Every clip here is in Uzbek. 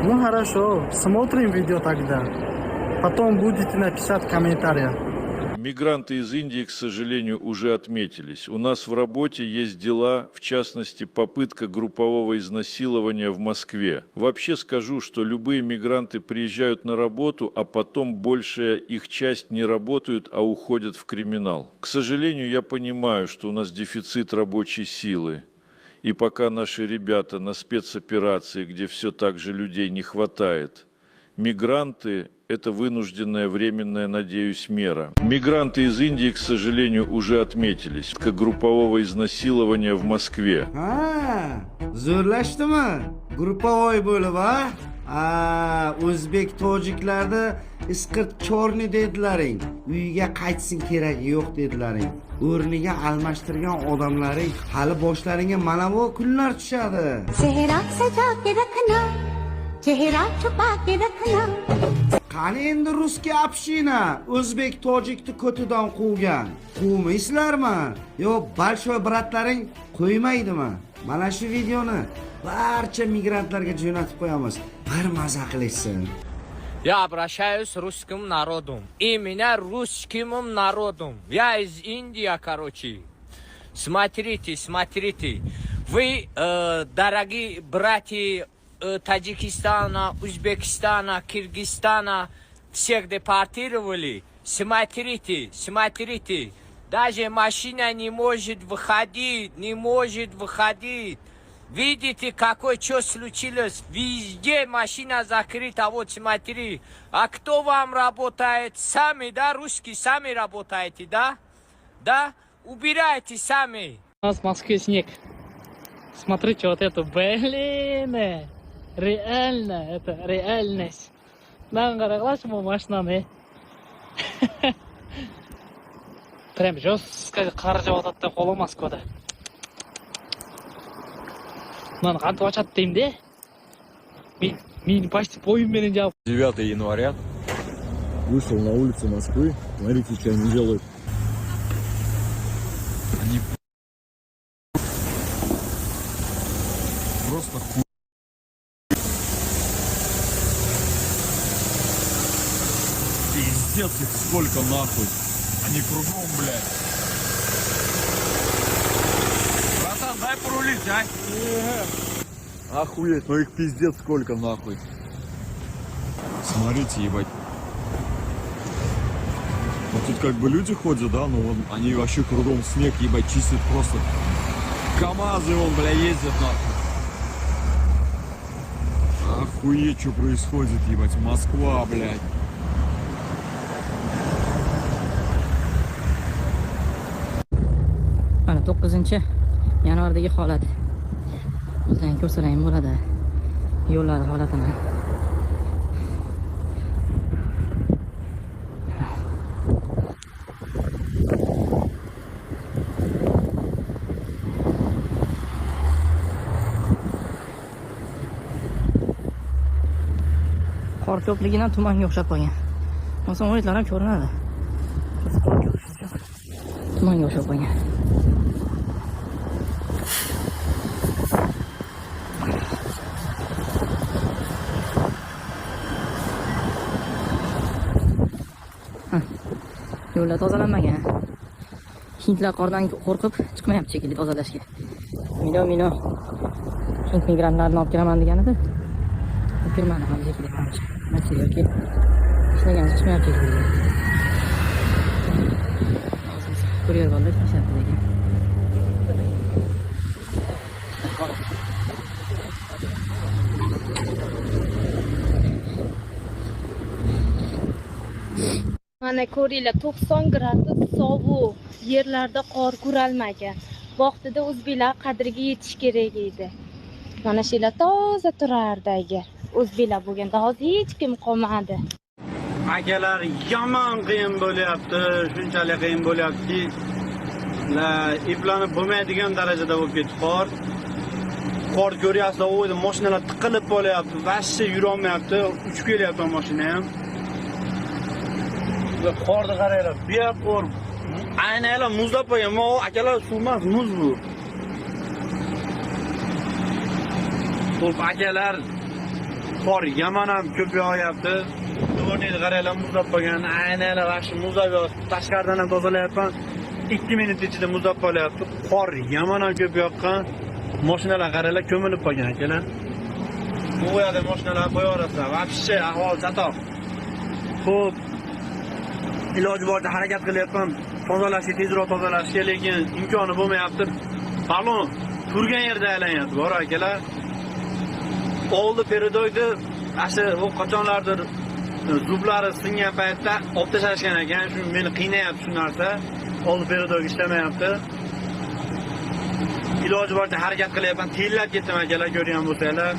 Ну хорошо, смотрим видео тогда. Потом будете написать комментарии. Мигранты из Индии, к сожалению, уже отметились. У нас в работе есть дела, в частности, попытка группового изнасилования в Москве. Вообще скажу, что любые мигранты приезжают на работу, а потом большая их часть не работают, а уходят в криминал. К сожалению, я понимаю, что у нас дефицит рабочей силы. И пока наши ребята на спецоперации, где все так же людей не хватает, мигранты – это вынужденная временная, надеюсь, мера. Мигранты из Индии, к сожалению, уже отметились. Как группового изнасилования в Москве. Zo'rlashdimi? Gruppovoy bo'lib, o'zbek tojiklarda isqirt chorni dedilaring. Uyiga qaytsin keragi yo'q dedilaring. O'rniga almashtirgan odamlaring hali boshlaringga mana bu kunlar tushadi. Chehra saja ke rakhna, chehra chupa ke rakhna. Qani endi rusga община o'zbek tojikni ko'tidan quvgan. Quvmaysizlarmi? Yo balshoy bratlaring qo'ymaydimi? Mana shu videoni barcha migrantlarga jo'natib qo'yamiz. Bir maza qilishsin. Я обращаюсь к русскому народу. Именно русским народом. Я из Индии, короче. Смотрите, смотрите. Вы, дорогие братья Таджикистана, Узбекистана, Киргизстана, всех депортировали. Смотрите, смотрите. Даже машина не может выходить, не может выходить. Видите, какое что случилось? Везде машина закрыта, вот смотри. А кто вам работает? Сами, да, русские сами работаете, да? Да? Убирайте сами. У нас в Москве снег. Смотрите вот это, блин, реально, это реальность. Нам qaraqlashmi mashinani. Прям жестко qar javobatda qo'li Moskvada. Mani qanday ochadi deyimda? Men почти поим менен жауып. 9 января. Вышел на улицы Москвы. Смотрите, что они делают. Они просто хуй. Пиздец их сколько нахуй. Они кругом, блядь. Братан, дай порулить, а? Охуеть, ну их пиздец сколько нахуй. Смотрите, ебать. Вот тут как бы люди ходят, да, но вон они вообще кругом снег, ебать, чистят просто. КамАЗы вон, бля, ездят нахуй. Охуеть, что происходит, ебать, Москва, блядь. Mana 9-yanvardagi holat. O'zing ko'rsalaring bo'ladi. Yo'llar holatini. Qor ko'pligidan tumanga o'xshab qolgan. O'zim o'yinlar ham ko'rinadi. Tumanga o'xshab qolgan. Yo'llar tozalanmagan. Hindlar qordan qo'rqib chiqmayapti shekilli tozalashga. Mino Hind migrantlarni olib kelaman degan edi. Olib kelmadi ham shekilli qancha. Nasi yoki ishlagan chiqmayapti shekilli. Kuryer bo'ldi, ishlatdi degan. Mana ko'ringlar, 90 gradus sovuq, yerlarda qor ko'ralmagan. Vaqtida o'zbeklar qadriga yetish kerak edi. Mana shular toza turardi agar o'zbeklar bo'lganda, hozir hech kim qolmadi. Akalar yomon qiyin bo'lyapti, shunchalik qiyin bo'lyaptiki, eplanib bo'lmaydigan darajada bo'lib ketdi qor. Qor ko'ryapsizlar, o'yda mashinalar tiqilib qolyapti, vashsi yura olmayapti, uchib kelyapti mashina ham. Qorni qaranglar, bu yer qor. Aynalar muzlab qo'ygan, ammo akalar suv emas, muz bu. Xo'p, akalar, qor yomon ham ko'p yog'yapti. Dvornikni qaranglar, muzlab qolgan. Aynan vaqti muzlab yog'ib, tashqaridan ham tozalayapman. 2 minut ichida muzlab qolyapti. Qor yomon ham ko'p yoqqan. Mashinalar qaranglar, ko'milib qolgan akalar. Bu yerda mashinalar qo'yaverasizlar. Vaqti ahvol chatoq. Xo'p, iloji boricha harakat qilyapman. Tozalashga, tezroq tozalashga, lekin imkoni bo'lmayapti. Balon turgan yerda aylanyapti, bor akalar. Oldi peridoyda asha u qachonlardir zublari singan paytda olib tashlashgan ekan. Shu meni qiynayapti shu narsa. Oldi peridoyga ishlamayapti. Iloji boricha harakat qilyapman. Tillab ketdim akalar, ko'rgan bo'lsanglar.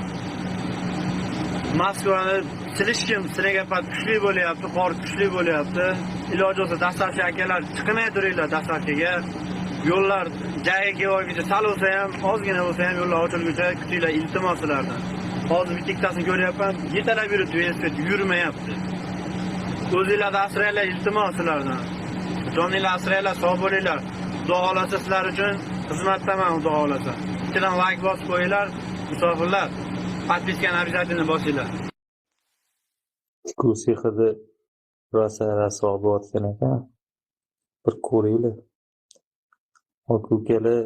Moskvani silishkim, sinagapat kuchli bo'lyapti, qor kuchli bo'lyapti. Iloji bo'lsa dastlabki akalar chiqmay turinglar dastlabkiga. Yo'llar joyiga kelguncha sal bo'lsa ham, ozgina bo'lsa ham yo'llar ochilguncha kutinglar, iltimos sizlardan. Hozir bittatasini ko'ryapman, yetalab yuribdi, velosiped yurmayapti. O'zinglarni asranglar, iltimos sizlardan. Joninglarni asranglar, sog' bo'linglar. Xudo xolasa sizlar uchun xizmatdaman, xudo xolasa. Bittadan like bosib qo'yinglar, musofirlar. Подпискani обязательно bosinglar. Kursi hidi rosa bo'layotgan ekan. Bir ko'ringlar. Okukali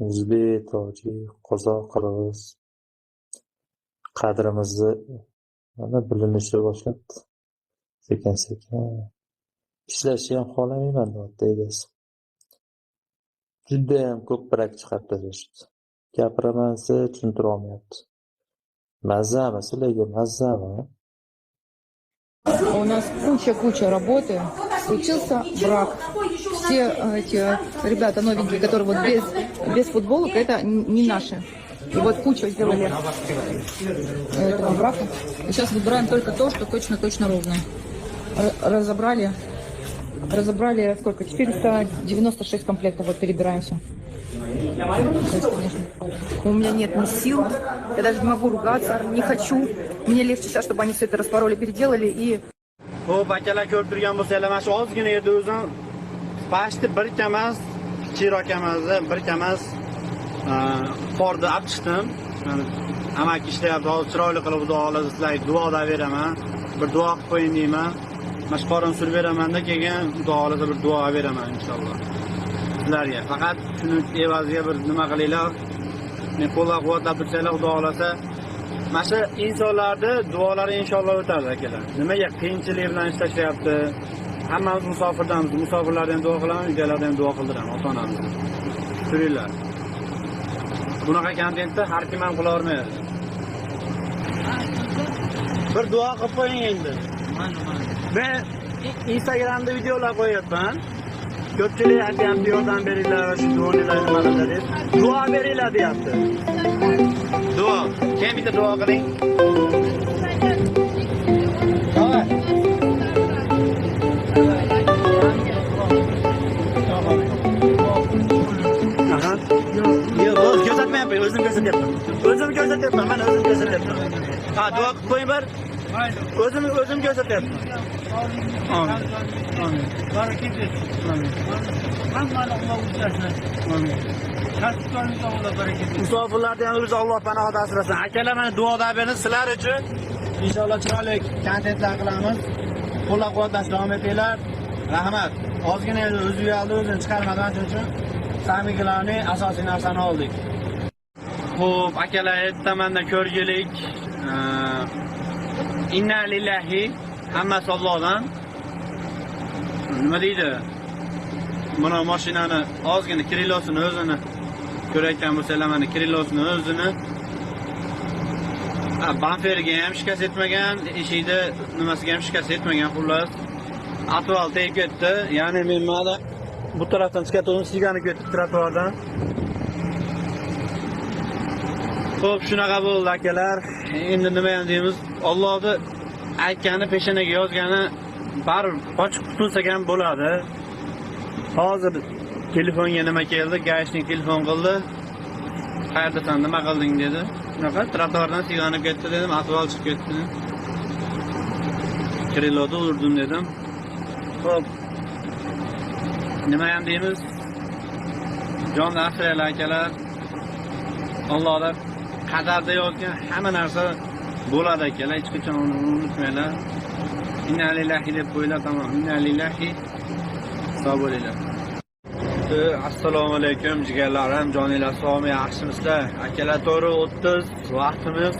o'zbek, tojik, qozoq, qirg'iz qadrimizni mana bilinishga boshlabdi. Sekin-sekin. Ishlashni ham xohlamayman deyapti egasi. Juda ham ko'p brak chiqarib tashlashdi. Gapiraman desa tushuntira olmayapti. Mazami, sizlarga mazami? У нас куча работы. Случился брак. Все эти ребята новенькие, которые вот без футболок, это не наши. И вот кучу сделали этого брака. И сейчас выбираем только то, что точно ровное. Разобрали сколько? 496 комплектов. Вот перебираем все. У меня нет ни сил, я даже не могу ругаться, не хочу. Мне легче сейчас, чтобы они все это распороли, переделали и... Xo'p, akalar ko'rib turgan bo'lsanglar, mana shu ozgina yerda o'zim pashti bir kamas, kichikroq kamasda bir kamas qorni olib chiqdim. Amaki ishlayapti, hozir chiroyli qilib xudo xolasa sizlarga duoda beraman. Bir duo qilib qo'ying deyman. Mana shu qorin surib beramanda keyin xudo xolasa bir duo beraman inshaalloh. Sizlarga faqat shuni evaziga bir nima qilinglar. Men qo'llab-quvvatlab tursanglar, xudo xolasa mana shu insonlarni duolari inshaalloh o'tadi akalar. Nimaga qiyinchilik bilan ishlashyapti? Hammamiz musofirdanmiz. Musofirlarga ham duo qilaman, uydagilarga ham duo qildiraman, ota-onamizga. Turinglar. Bunaqa kontentni har kim ham qila olmaydi. Bir duo qilib qo'ying endi. Men Instagramda videolar qo'yapman. Ko'pchilik aytyapti, yordam beringlar va shu duolar nima qiladi deb. Duo beringlar deyapti. Duo. Kim bitta duo qiling? Davay. Aha. Yo'q, ko'rsatmayapman, o'zim ko'rsatyapman. O'zim ko'rsatyapman, men o'zim ko'rsatyapman. Ha, duo qilib qo'ying bir. O'zim ko'rsatyapman. Amin. Amin. Barakat. Amin. Hammani Alloh o'zgarsin. Amin. Musofirlarni ham o'zi Alloh panohida asrasin. Akalar, mana duoda beramiz sizlar uchun. Inshaalloh chiroyli kontentlar qilamiz. Qo'llab-quvvatlashni davom etinglar. Rahmat. Ozgina o'zi uyaldi, o'zini chiqarmadan uchun samimilarning asosiy narsani oldik. Xo'p, akalar, ertamandan ko'rgilik. Inna lillahi, hammasi Allohdan. Nima deydi? Mana mashinani ozgina Kirillosini o'zini ko'rayotgan bo'lsanglar, mana Kirillosini o'zini bamperga ham shikast etmagan, eshikda nimasiga ham shikast etmagan, xullas. Atval tegib ketdi. Ya'ni men mana bu tarafdan chiqayotgandim, sigani ketdi trotuardan. Xo'p, shunaqa bo'ldi akalar. Endi nima ham deymiz? Allohni aytgani, peshonaga yozgani baribir qochib qutulsak ham bo'ladi. Hozir telefonga nima keldi? Gashning telefon qildi. Qayerdasan, nima qilding dedi. Shunaqa trotuardan siganib ketdi dedim, ahvol chiqib ketdi. Kirilloda urdim dedim. Xo'p. Nima ham deymiz? Jonni asraylar akalar. Allohlar qadarda yozgan hamma narsa bo'ladi akalar, hech qachon uni unutmanglar. Inna lillahi deb qo'yinglar, tamom. Inna lillahi, sog' bo'linglar. Assalomu alaykum jigarlarim, joninglar sog'mi, yaxshimisizlar? Akalar, to'g'ri 30 vaqtimiz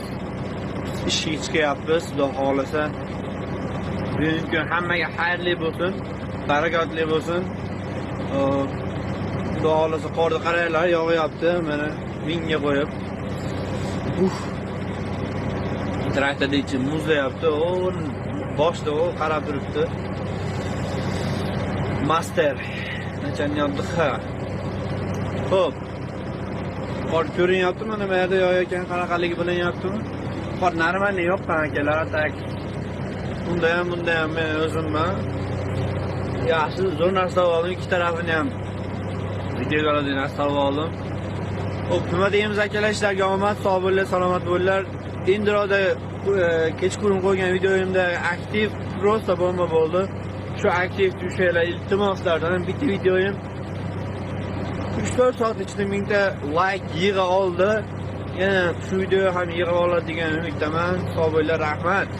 ishga chiqyapmiz, xudo xolasa. Bugungi kun hammaga xayrli bo'lsin, barakatli bo'lsin. Xudo xolasa qorni qaranglar, yog'yapti, mana mingga qo'yib. Traktorda ichi muzlayapti, boshda qarab turibdi. Master nachanyapti. Xo'p. Qor ko'rinyapti, mana bu yerda yo'q qanaqaligi bilinyaptimi? Qor normalni yo'qman akalar, tak. Bunda ham men o'zimman. Yaxshi zo'r narsa oldim, ikki tarafini ham videoga oladigan narsa oldim. Xo'p, nima deymiz akalar, ishlarga omad, sog' bo'linglar, salomat bo'linglar. Indroda kechqurun qo'ygan videoyimda aktiv prosta bomba bo'ldi. Shu aktiv tushaylar iltimoslardan bitta videoyim 3-4 soat ichida 1000 ta like yig'a oldi. Yana shu video ham yig'a oladi degan umiddaman. Sog' bo'linglar, rahmat.